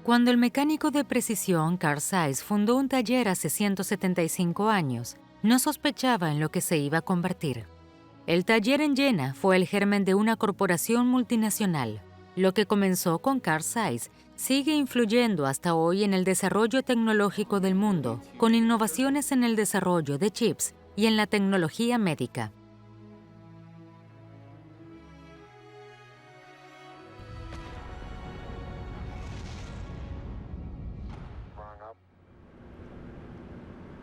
Cuando el mecánico de precisión Carl Zeiss fundó un taller hace 175 años, no sospechaba en lo que se iba a convertir. El taller en Jena fue el germen de una corporación multinacional. Lo que comenzó con Carl Zeiss sigue influyendo hasta hoy en el desarrollo tecnológico del mundo, con innovaciones en el desarrollo de chips y en la tecnología médica.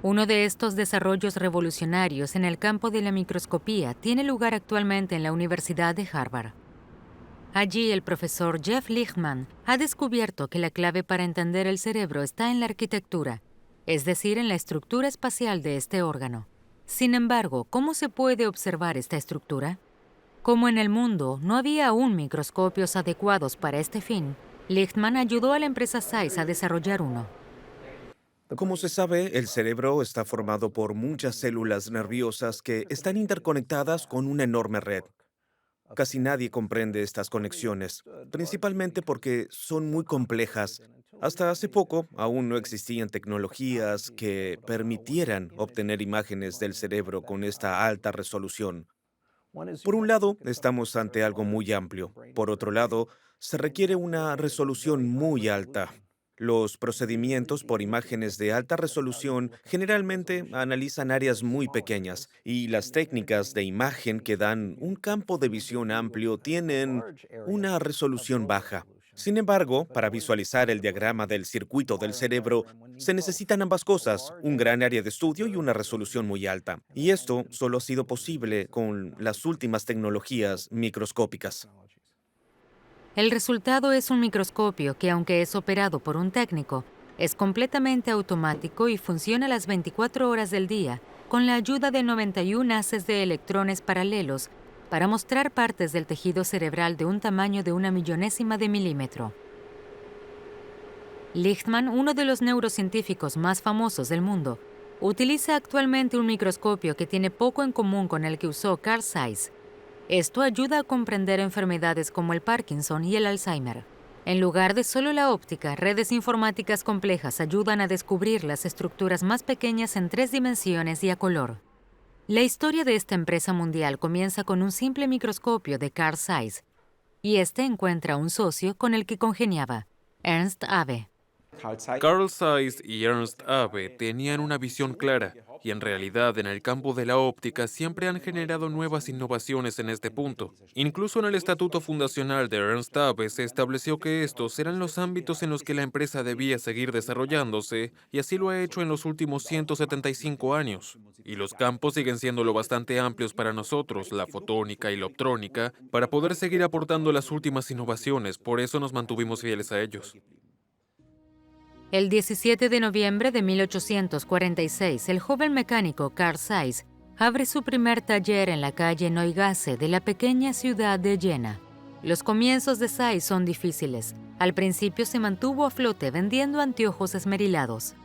Uno de estos desarrollos revolucionarios en el campo de la microscopía tiene lugar actualmente en la Universidad de Harvard. Allí el profesor Jeff Lichtman ha descubierto que la clave para entender el cerebro está en la arquitectura, es decir, en la estructura espacial de este órgano. Sin embargo, ¿cómo se puede observar esta estructura? Como en el mundo no había aún microscopios adecuados para este fin, Lichtman ayudó a la empresa Zeiss a desarrollar uno. Como se sabe, el cerebro está formado por muchas células nerviosas que están interconectadas con una enorme red. Casi nadie comprende estas conexiones, principalmente porque son muy complejas. Hasta hace poco, aún no existían tecnologías que permitieran obtener imágenes del cerebro con esta alta resolución. Por un lado, estamos ante algo muy amplio. Por otro lado, se requiere una resolución muy alta. Los procedimientos por imágenes de alta resolución generalmente analizan áreas muy pequeñas y las técnicas de imagen que dan un campo de visión amplio tienen una resolución baja. Sin embargo, para visualizar el diagrama del circuito del cerebro, se necesitan ambas cosas, un gran área de estudio y una resolución muy alta. Y esto solo ha sido posible con las últimas tecnologías microscópicas. El resultado es un microscopio que, aunque es operado por un técnico, es completamente automático y funciona las 24 horas del día con la ayuda de 91 haces de electrones paralelos para mostrar partes del tejido cerebral de un tamaño de 1/1000ª de milímetro. Lichtman, uno de los neurocientíficos más famosos del mundo, utiliza actualmente un microscopio que tiene poco en común con el que usó Carl Zeiss. Esto ayuda a comprender enfermedades como el Parkinson y el Alzheimer. En lugar de solo la óptica, redes informáticas complejas ayudan a descubrir las estructuras más pequeñas en 3 dimensiones y a color. La historia de esta empresa mundial comienza con un simple microscopio de Carl Zeiss, y este encuentra un socio con el que congeniaba, Ernst Abbe. Carl Zeiss y Ernst Abbe tenían una visión clara, y en realidad en el campo de la óptica siempre han generado nuevas innovaciones en este punto. Incluso en el estatuto fundacional de Ernst Abbe se estableció que estos eran los ámbitos en los que la empresa debía seguir desarrollándose, y así lo ha hecho en los últimos 175 años. Y los campos siguen siendo lo bastante amplios para nosotros, la fotónica y la optrónica, para poder seguir aportando las últimas innovaciones, por eso nos mantuvimos fieles a ellos. El 17 de noviembre de 1846, el joven mecánico Carl Zeiss abre su primer taller en la calle Neugasse de la pequeña ciudad de Jena. Los comienzos de Zeiss son difíciles. Al principio se mantuvo a flote vendiendo anteojos esmerilados.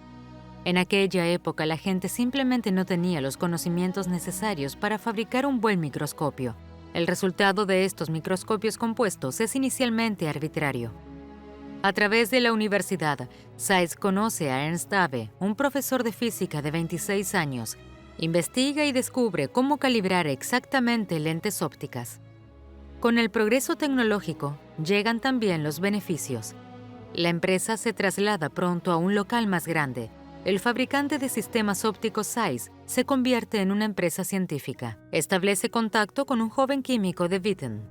En aquella época la gente simplemente no tenía los conocimientos necesarios para fabricar un buen microscopio. El resultado de estos microscopios compuestos es inicialmente arbitrario. A través de la universidad, Zeiss conoce a Ernst Abbe, un profesor de física de 26 años. Investiga y descubre cómo calibrar exactamente lentes ópticas. Con el progreso tecnológico, llegan también los beneficios. La empresa se traslada pronto a un local más grande. El fabricante de sistemas ópticos Zeiss se convierte en una empresa científica. Establece contacto con un joven químico de Witten,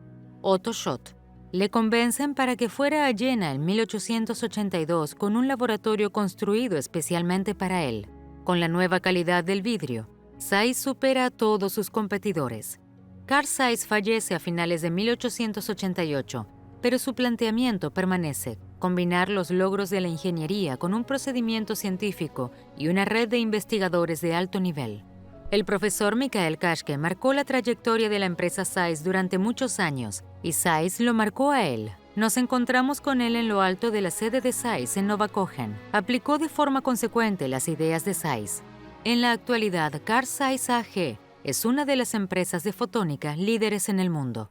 Otto Schott. Le convencen para que fuera a Jena en 1882 con un laboratorio construido especialmente para él. Con la nueva calidad del vidrio, Zeiss supera a todos sus competidores. Carl Zeiss fallece a finales de 1888, pero su planteamiento permanece: combinar los logros de la ingeniería con un procedimiento científico y una red de investigadores de alto nivel. El profesor Michael Kaschke marcó la trayectoria de la empresa Zeiss durante muchos años, y Zeiss lo marcó a él. Nos encontramos con él en lo alto de la sede de Zeiss en Novakochen. Aplicó de forma consecuente las ideas de Zeiss. En la actualidad, Carl Zeiss AG es una de las empresas de fotónica líderes en el mundo.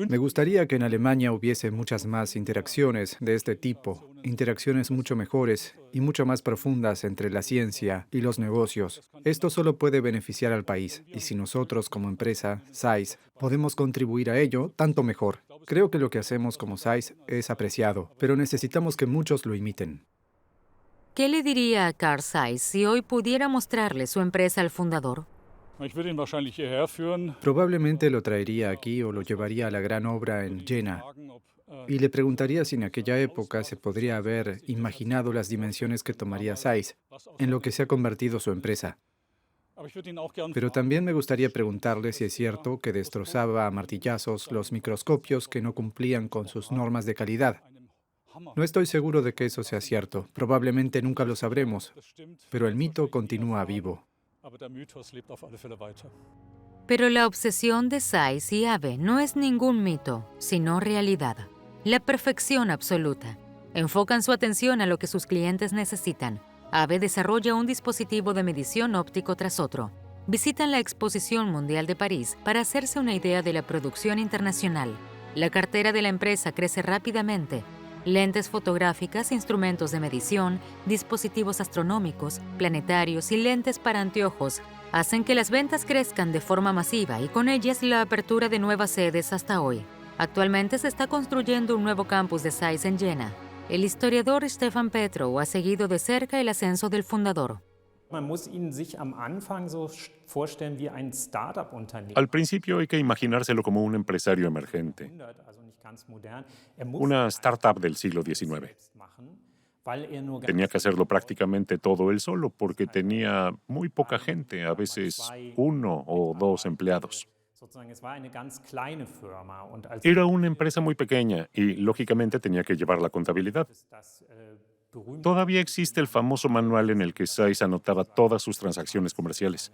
Me gustaría que en Alemania hubiese muchas más interacciones de este tipo, interacciones mucho mejores y mucho más profundas entre la ciencia y los negocios. Esto solo puede beneficiar al país, y si nosotros como empresa, SAIS, podemos contribuir a ello, tanto mejor. Creo que lo que hacemos como SAIS es apreciado, pero necesitamos que muchos lo imiten. ¿Qué le diría a Carl Zeiss si hoy pudiera mostrarle su empresa al fundador? Probablemente lo traería aquí o lo llevaría a la gran obra en Jena y le preguntaría si en aquella época se podría haber imaginado las dimensiones que tomaría SAIS, en lo que se ha convertido su empresa. Pero también me gustaría preguntarle si es cierto que destrozaba a martillazos los microscopios que no cumplían con sus normas de calidad. No estoy seguro de que eso sea cierto, probablemente nunca lo sabremos, pero el mito continúa vivo. Pero la obsesión de Zeiss y Abe no es ningún mito, sino realidad. La perfección absoluta. Enfocan su atención a lo que sus clientes necesitan. Abe desarrolla un dispositivo de medición óptico tras otro. Visitan la Exposición Mundial de París para hacerse una idea de la producción internacional. La cartera de la empresa crece rápidamente. Lentes fotográficas, instrumentos de medición, dispositivos astronómicos, planetarios y lentes para anteojos hacen que las ventas crezcan de forma masiva y con ellas la apertura de nuevas sedes hasta hoy. Actualmente se está construyendo un nuevo campus de Zeiss en Jena. El historiador Stefan Petrow ha seguido de cerca el ascenso del fundador. Al principio hay que imaginárselo como un empresario emergente, una startup del siglo XIX. Tenía que hacerlo prácticamente todo él solo porque tenía muy poca gente, a veces 1 o 2 empleados. Era una empresa muy pequeña y, lógicamente, tenía que llevar la contabilidad. Todavía existe el famoso manual en el que Zeiss anotaba todas sus transacciones comerciales.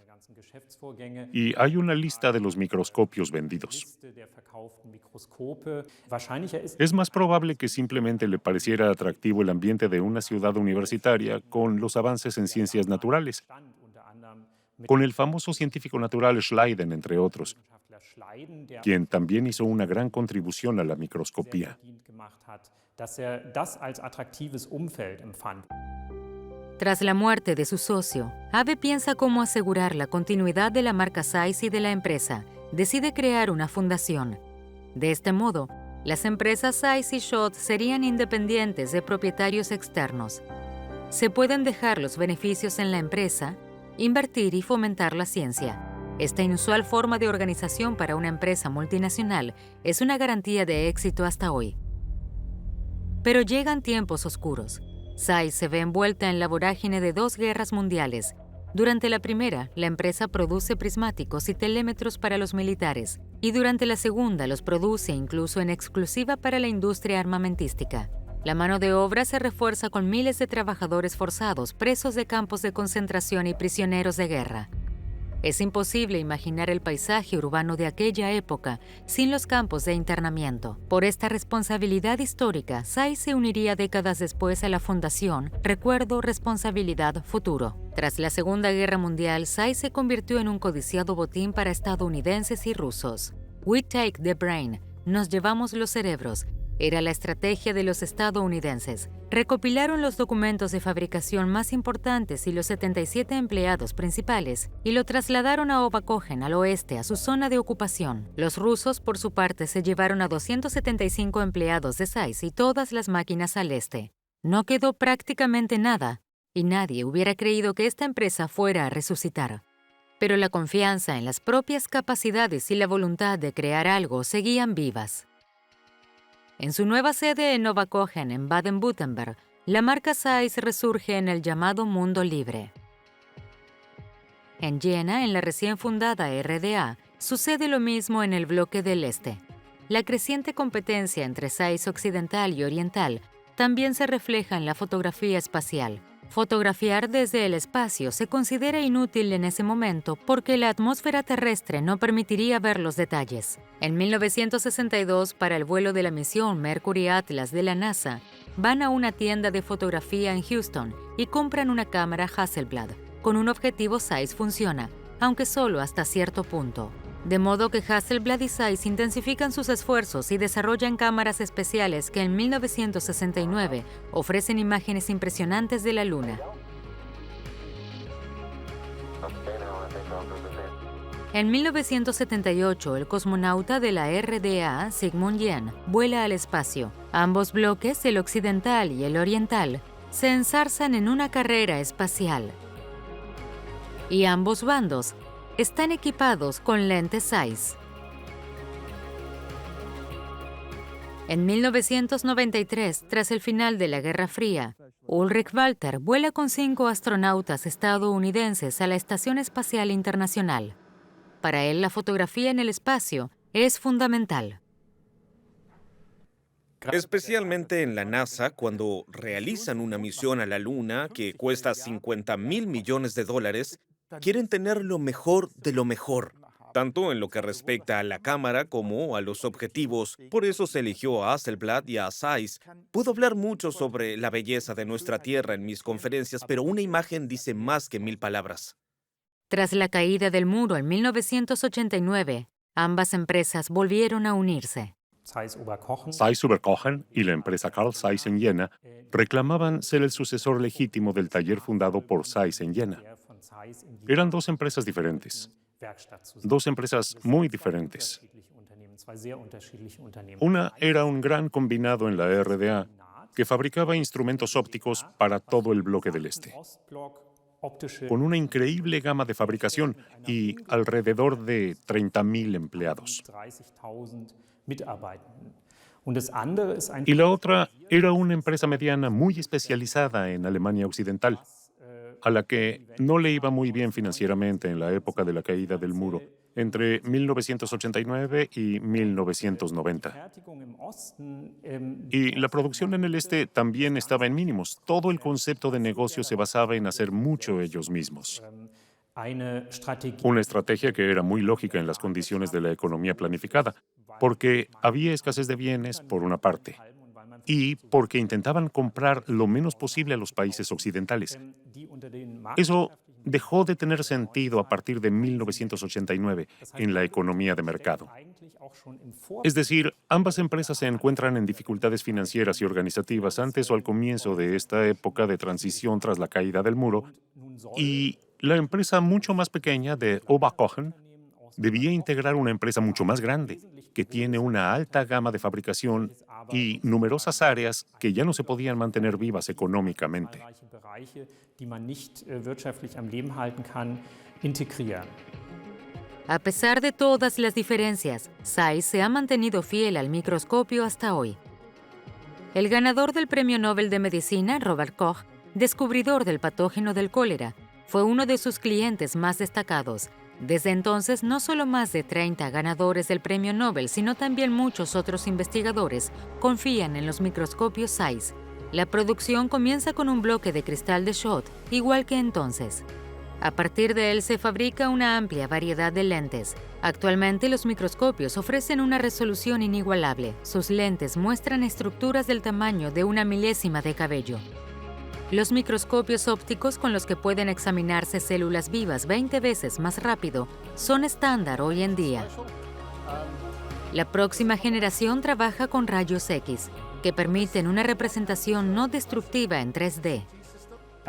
Y hay una lista de los microscopios vendidos. Es más probable que simplemente le pareciera atractivo el ambiente de una ciudad universitaria con los avances en ciencias naturales, con el famoso científico natural Schleiden, entre otros, quien también hizo una gran contribución a la microscopía. Tras la muerte de su socio, Abe piensa cómo asegurar la continuidad de la marca Zeiss y de la empresa. Decide crear una fundación. De este modo, las empresas Zeiss y Schott serían independientes de propietarios externos. Se pueden dejar los beneficios en la empresa, invertir y fomentar la ciencia. Esta inusual forma de organización para una empresa multinacional es una garantía de éxito hasta hoy. Pero llegan tiempos oscuros. Zeiss se ve envuelta en la vorágine de 2 guerras mundiales. Durante la primera, la empresa produce prismáticos y telémetros para los militares, y durante la segunda los produce incluso en exclusiva para la industria armamentística. La mano de obra se refuerza con miles de trabajadores forzados, presos de campos de concentración y prisioneros de guerra. Es imposible imaginar el paisaje urbano de aquella época sin los campos de internamiento. Por esta responsabilidad histórica, Zeiss se uniría décadas después a la fundación Recuerdo, Responsabilidad, Futuro. Tras la Segunda Guerra Mundial, Zeiss se convirtió en un codiciado botín para estadounidenses y rusos. We take the brain, nos llevamos los cerebros. Era la estrategia de los estadounidenses. Recopilaron los documentos de fabricación más importantes y los 77 empleados principales y lo trasladaron a Oberkochen, al oeste, a su zona de ocupación. Los rusos, por su parte, se llevaron a 275 empleados de Zeiss y todas las máquinas al este. No quedó prácticamente nada y nadie hubiera creído que esta empresa fuera a resucitar. Pero la confianza en las propias capacidades y la voluntad de crear algo seguían vivas. En su nueva sede en Oberkochen, en Baden-Württemberg, la marca Zeiss resurge en el llamado mundo libre. En Jena, en la recién fundada RDA, sucede lo mismo en el bloque del Este. La creciente competencia entre Zeiss occidental y oriental también se refleja en la fotografía espacial. Fotografiar desde el espacio se considera inútil en ese momento porque la atmósfera terrestre no permitiría ver los detalles. En 1962, para el vuelo de la misión Mercury Atlas de la NASA, van a una tienda de fotografía en Houston y compran una cámara Hasselblad. Con un objetivo Zeiss funciona, aunque solo hasta cierto punto. De modo que Hasselblad y Zeiss intensifican sus esfuerzos y desarrollan cámaras especiales que en 1969 ofrecen imágenes impresionantes de la Luna. En 1978, el cosmonauta de la RDA, Sigmund Jähn, vuela al espacio. Ambos bloques, el occidental y el oriental, se enzarzan en una carrera espacial. Y ambos bandos están equipados con lentes Zeiss. En 1993, tras el final de la Guerra Fría, Ulrich Walter vuela con 5 astronautas estadounidenses a la Estación Espacial Internacional. Para él, la fotografía en el espacio es fundamental. Especialmente en la NASA, cuando realizan una misión a la Luna que cuesta $50,000 millones, quieren tener lo mejor de lo mejor, tanto en lo que respecta a la cámara como a los objetivos. Por eso se eligió a Hasselblad y a Zeiss. Puedo hablar mucho sobre la belleza de nuestra Tierra en mis conferencias, pero una imagen dice más que 1000 palabras. Tras la caída del muro en 1989, ambas empresas volvieron a unirse. Zeiss-Oberkochen y la empresa Carl Zeiss en Jena reclamaban ser el sucesor legítimo del taller fundado por Zeiss en Jena. Eran 2 empresas diferentes, 2 empresas muy diferentes. Una era un gran combinado en la RDA que fabricaba instrumentos ópticos para todo el bloque del este, con una increíble gama de fabricación y alrededor de 30,000 empleados. Y la otra era una empresa mediana muy especializada en Alemania Occidental, a la que no le iba muy bien financieramente en la época de la caída del muro, entre 1989 y 1990. Y la producción en el este también estaba en mínimos. Todo el concepto de negocio se basaba en hacer mucho ellos mismos. Una estrategia que era muy lógica en las condiciones de la economía planificada, porque había escasez de bienes, por una parte, y porque intentaban comprar lo menos posible a los países occidentales. Eso dejó de tener sentido a partir de 1989 en la economía de mercado. Es decir, ambas empresas se encuentran en dificultades financieras y organizativas antes o al comienzo de esta época de transición tras la caída del muro, y la empresa mucho más pequeña de Oberkochen debía integrar una empresa mucho más grande, que tiene una alta gama de fabricación y numerosas áreas que ya no se podían mantener vivas económicamente. A pesar de todas las diferencias, Zeiss se ha mantenido fiel al microscopio hasta hoy. El ganador del Premio Nobel de Medicina, Robert Koch, descubridor del patógeno del cólera, fue uno de sus clientes más destacados. Desde entonces, no solo más de 30 ganadores del Premio Nobel, sino también muchos otros investigadores confían en los microscopios Zeiss. La producción comienza con un bloque de cristal de Schott, igual que entonces. A partir de él se fabrica una amplia variedad de lentes. Actualmente los microscopios ofrecen una resolución inigualable. Sus lentes muestran estructuras del tamaño de una milésima de cabello. Los microscopios ópticos con los que pueden examinarse células vivas 20 veces más rápido son estándar hoy en día. La próxima generación trabaja con rayos X, que permiten una representación no destructiva en 3D.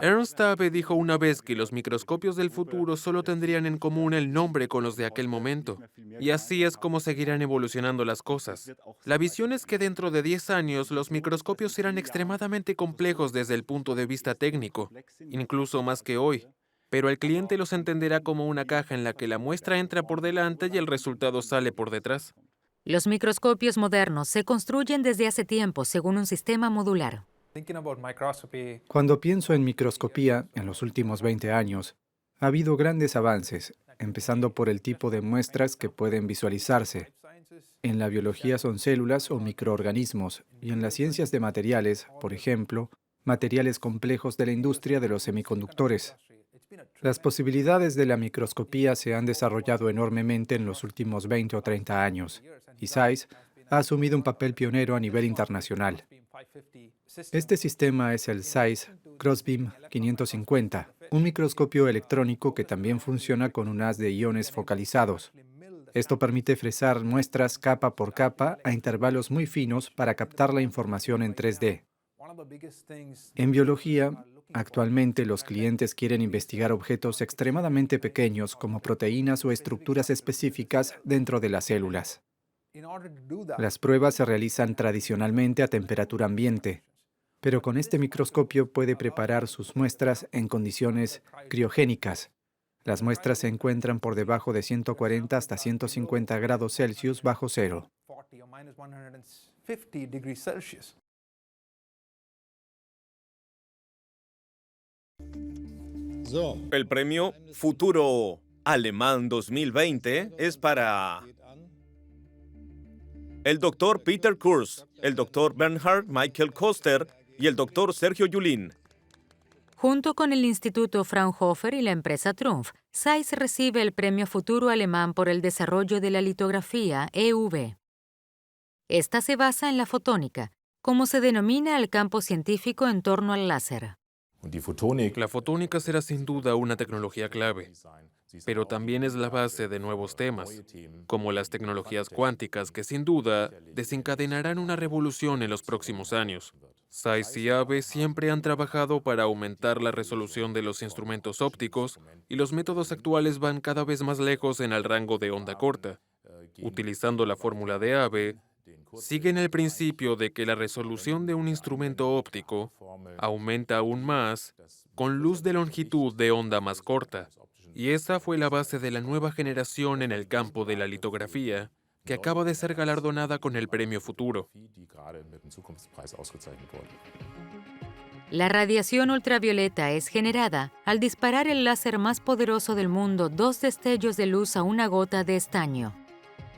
Ernst Abbe dijo una vez que los microscopios del futuro solo tendrían en común el nombre con los de aquel momento. Y así es como seguirán evolucionando las cosas. La visión es que dentro de 10 años los microscopios serán extremadamente complejos desde el punto de vista técnico, incluso más que hoy. Pero el cliente los entenderá como una caja en la que la muestra entra por delante y el resultado sale por detrás. Los microscopios modernos se construyen desde hace tiempo según un sistema modular. Cuando pienso en microscopía, en los últimos 20 años, ha habido grandes avances, empezando por el tipo de muestras que pueden visualizarse. En la biología son células o microorganismos, y en las ciencias de materiales, por ejemplo, materiales complejos de la industria de los semiconductores. Las posibilidades de la microscopía se han desarrollado enormemente en los últimos 20 o 30 años, y Zeiss ha asumido un papel pionero a nivel internacional. Este sistema es el Zeiss Crossbeam 550, un microscopio electrónico que también funciona con un haz de iones focalizados. Esto permite fresar muestras capa por capa a intervalos muy finos para captar la información en 3D. En biología, actualmente los clientes quieren investigar objetos extremadamente pequeños como proteínas o estructuras específicas dentro de las células. Las pruebas se realizan tradicionalmente a temperatura ambiente, pero con este microscopio puede preparar sus muestras en condiciones criogénicas. Las muestras se encuentran por debajo de 140 hasta 150 grados Celsius bajo cero. El premio Futuro Alemán 2020 es para el Dr. Peter Kurz, el Dr. Bernhard Michael Koster y el Dr. Sergio Yulín. Junto con el Instituto Fraunhofer y la empresa Trumpf, Zeiss recibe el Premio Futuro Alemán por el desarrollo de la litografía EUV. Esta se basa en la fotónica, como se denomina al campo científico en torno al láser. La fotónica será sin duda una tecnología clave, pero también es la base de nuevos temas, como las tecnologías cuánticas que sin duda desencadenarán una revolución en los próximos años. Zeiss y ABE siempre han trabajado para aumentar la resolución de los instrumentos ópticos y los métodos actuales van cada vez más lejos en el rango de onda corta. Utilizando la fórmula de ABE, siguen el principio de que la resolución de un instrumento óptico aumenta aún más con luz de longitud de onda más corta. Y esa fue la base de la nueva generación en el campo de la litografía, que acaba de ser galardonada con el Premio Futuro. La radiación ultravioleta es generada al disparar el láser más poderoso del mundo 2 destellos de luz a una gota de estaño.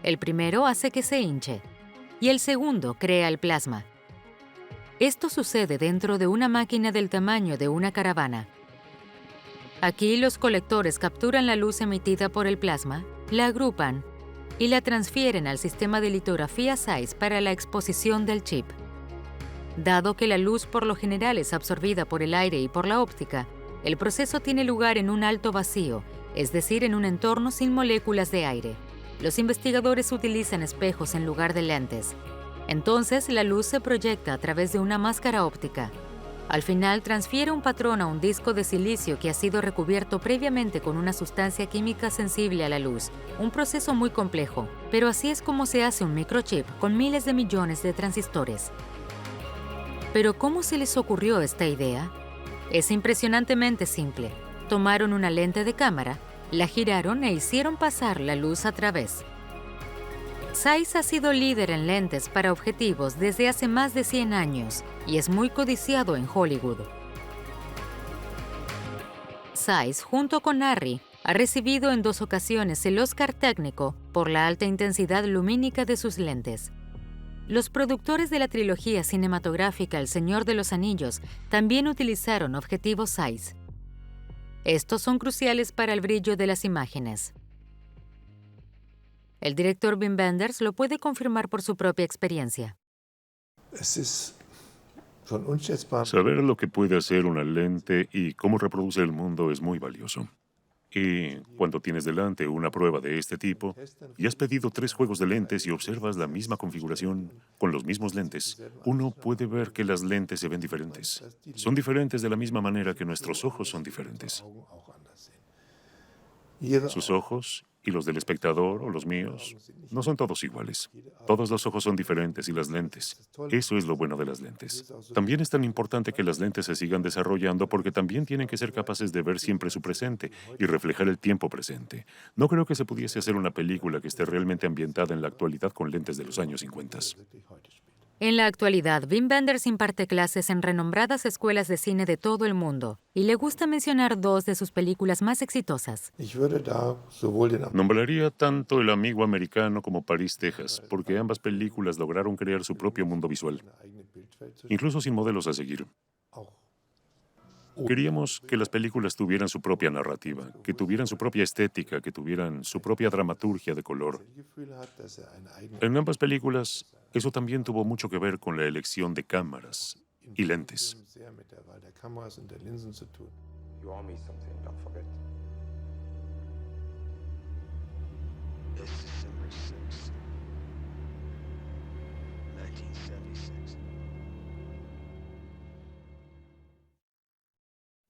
El primero hace que se hinche y el segundo crea el plasma. Esto sucede dentro de una máquina del tamaño de una caravana. Aquí los colectores capturan la luz emitida por el plasma, la agrupan y la transfieren al sistema de litografía Zeiss para la exposición del chip. Dado que la luz por lo general es absorbida por el aire y por la óptica, el proceso tiene lugar en un alto vacío, es decir, en un entorno sin moléculas de aire. Los investigadores utilizan espejos en lugar de lentes. Entonces, la luz se proyecta a través de una máscara óptica. Al final, transfiere un patrón a un disco de silicio que ha sido recubierto previamente con una sustancia química sensible a la luz. Un proceso muy complejo, pero así es como se hace un microchip con miles de millones de transistores. ¿Pero cómo se les ocurrió esta idea? Es impresionantemente simple. Tomaron una lente de cámara, la giraron e hicieron pasar la luz a través. Zeiss ha sido líder en lentes para objetivos desde hace más de 100 años y es muy codiciado en Hollywood. Zeiss, junto con ARRI, ha recibido en 2 ocasiones el Oscar técnico por la alta intensidad lumínica de sus lentes. Los productores de la trilogía cinematográfica El Señor de los Anillos también utilizaron objetivos Zeiss. Estos son cruciales para el brillo de las imágenes. El director Wim Wenders lo puede confirmar por su propia experiencia. Saber lo que puede hacer una lente y cómo reproduce el mundo es muy valioso. Y cuando tienes delante una prueba de este tipo y has pedido 3 juegos de lentes y observas la misma configuración con los mismos lentes, uno puede ver que las lentes se ven diferentes. Son diferentes de la misma manera que nuestros ojos son diferentes. Sus ojos y los del espectador o los míos no son todos iguales. Todos los ojos son diferentes y las lentes. Eso es lo bueno de las lentes. También es tan importante que las lentes se sigan desarrollando porque también tienen que ser capaces de ver siempre su presente y reflejar el tiempo presente. No creo que se pudiese hacer una película que esté realmente ambientada en la actualidad con lentes de los años 50. En la actualidad, Wim Wenders imparte clases en renombradas escuelas de cine de todo el mundo y le gusta mencionar 2 de sus películas más exitosas. Nombraría tanto El amigo americano como París, Texas, porque ambas películas lograron crear su propio mundo visual, incluso sin modelos a seguir. Queríamos que las películas tuvieran su propia narrativa, que tuvieran su propia estética, que tuvieran su propia dramaturgia de color. En ambas películas, eso también tuvo mucho que ver con la elección de cámaras y lentes. It's December 6th, 1976.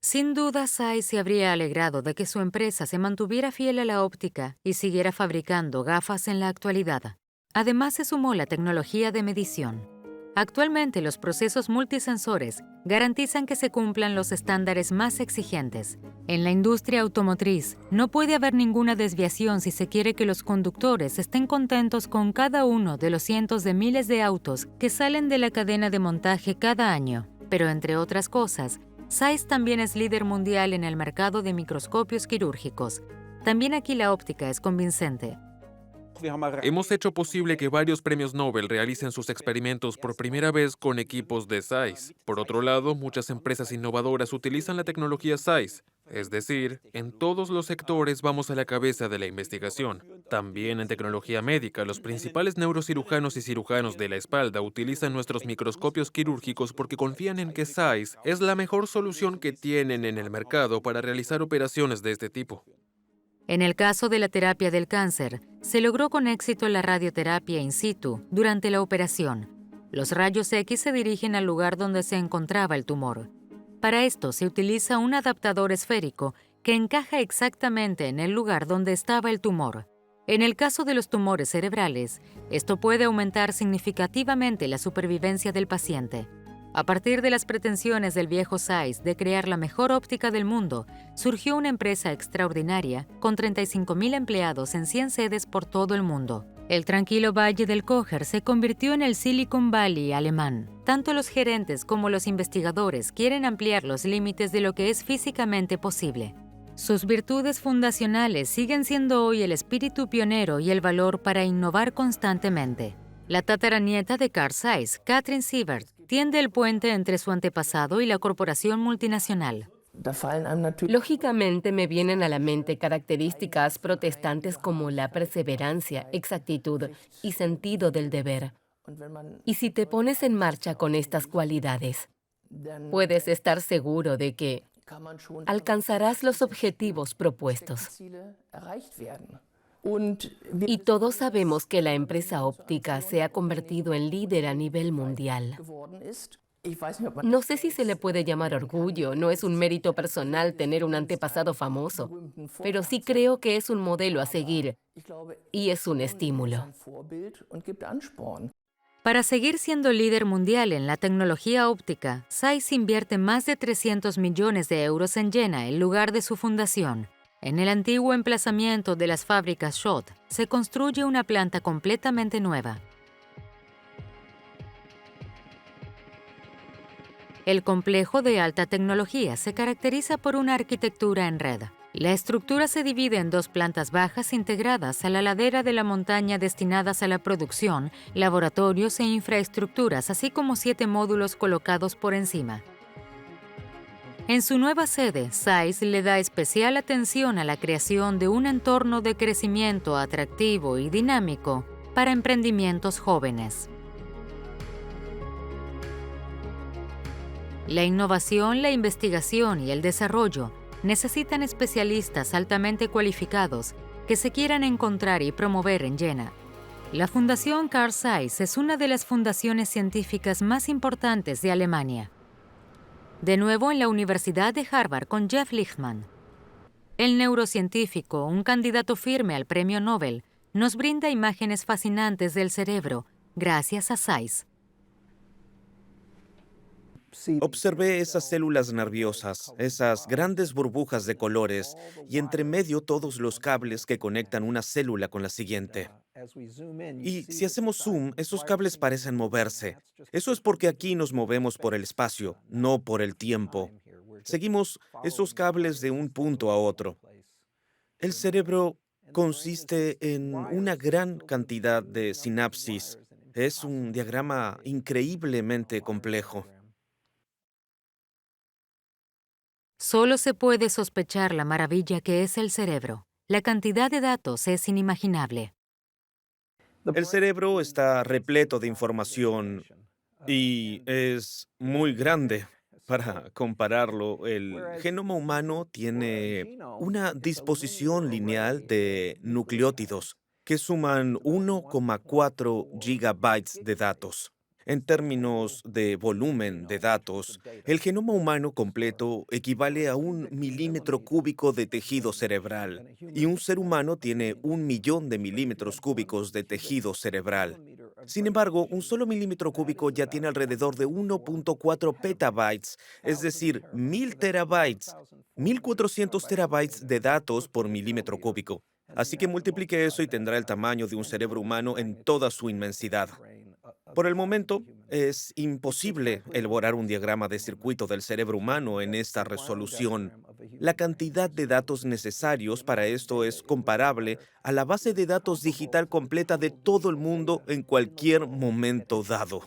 Sin duda, Zeiss se habría alegrado de que su empresa se mantuviera fiel a la óptica y siguiera fabricando gafas en la actualidad. Además, se sumó la tecnología de medición. Actualmente, los procesos multisensores garantizan que se cumplan los estándares más exigentes. En la industria automotriz, no puede haber ninguna desviación si se quiere que los conductores estén contentos con cada uno de los cientos de miles de autos que salen de la cadena de montaje cada año. Pero entre otras cosas, Zeiss también es líder mundial en el mercado de microscopios quirúrgicos. También aquí la óptica es convincente. Hemos hecho posible que varios premios Nobel realicen sus experimentos por primera vez con equipos de Zeiss. Por otro lado, muchas empresas innovadoras utilizan la tecnología Zeiss. Es decir, en todos los sectores vamos a la cabeza de la investigación. También en tecnología médica, los principales neurocirujanos y cirujanos de la espalda utilizan nuestros microscopios quirúrgicos porque confían en que Zeiss es la mejor solución que tienen en el mercado para realizar operaciones de este tipo. En el caso de la terapia del cáncer, se logró con éxito la radioterapia in situ durante la operación. Los rayos X se dirigen al lugar donde se encontraba el tumor. Para esto se utiliza un adaptador esférico que encaja exactamente en el lugar donde estaba el tumor. En el caso de los tumores cerebrales, esto puede aumentar significativamente la supervivencia del paciente. A partir de las pretensiones del viejo Zeiss de crear la mejor óptica del mundo, surgió una empresa extraordinaria con 35.000 empleados en 100 sedes por todo el mundo. El tranquilo Valle del Cóger se convirtió en el Silicon Valley alemán. Tanto los gerentes como los investigadores quieren ampliar los límites de lo que es físicamente posible. Sus virtudes fundacionales siguen siendo hoy el espíritu pionero y el valor para innovar constantemente. La tataranieta de Carl Zeiss, Katrin Sievert, tiende el puente entre su antepasado y la corporación multinacional. Lógicamente me vienen a la mente características protestantes como la perseverancia, exactitud y sentido del deber. Y si te pones en marcha con estas cualidades, puedes estar seguro de que alcanzarás los objetivos propuestos. Y todos sabemos que la empresa óptica se ha convertido en líder a nivel mundial. No sé si se le puede llamar orgullo, no es un mérito personal tener un antepasado famoso, pero sí creo que es un modelo a seguir y es un estímulo. Para seguir siendo líder mundial en la tecnología óptica, Zeiss invierte más de 300 millones de euros en Jena, el lugar de su fundación. En el antiguo emplazamiento de las fábricas Schott, se construye una planta completamente nueva. El complejo de alta tecnología se caracteriza por una arquitectura en red. La estructura se divide en 2 plantas bajas integradas a la ladera de la montaña destinadas a la producción, laboratorios e infraestructuras, así como 7 módulos colocados por encima. En su nueva sede, Zeiss le da especial atención a la creación de un entorno de crecimiento atractivo y dinámico para emprendimientos jóvenes. La innovación, la investigación y el desarrollo necesitan especialistas altamente cualificados que se quieran encontrar y promover en Jena. La Fundación Carl Zeiss es una de las fundaciones científicas más importantes de Alemania. De nuevo en la Universidad de Harvard con Jeff Lichtman. El neurocientífico, un candidato firme al premio Nobel, nos brinda imágenes fascinantes del cerebro gracias a Zeiss. Observé esas células nerviosas, esas grandes burbujas de colores y entre medio todos los cables que conectan una célula con la siguiente. Y si hacemos zoom, esos cables parecen moverse. Eso es porque aquí nos movemos por el espacio, no por el tiempo. Seguimos esos cables de un punto a otro. El cerebro consiste en una gran cantidad de sinapsis. Es un diagrama increíblemente complejo. Solo se puede sospechar la maravilla que es el cerebro. La cantidad de datos es inimaginable. El cerebro está repleto de información y es muy grande. Para compararlo, el genoma humano tiene una disposición lineal de nucleótidos. que suman 1,4 gigabytes de datos. En términos de volumen de datos, el genoma humano completo equivale a 1 milímetro cúbico de tejido cerebral, y un ser humano tiene 1 millón de milímetros cúbicos de tejido cerebral. Sin embargo, un solo milímetro cúbico ya tiene alrededor de 1,4 petabytes, es decir, 1.000 terabytes, 1.400 terabytes de datos por milímetro cúbico. Así que multiplique eso y tendrá el tamaño de un cerebro humano en toda su inmensidad. Por el momento, es imposible elaborar un diagrama de circuito del cerebro humano en esta resolución. La cantidad de datos necesarios para esto es comparable a la base de datos digital completa de todo el mundo en cualquier momento dado.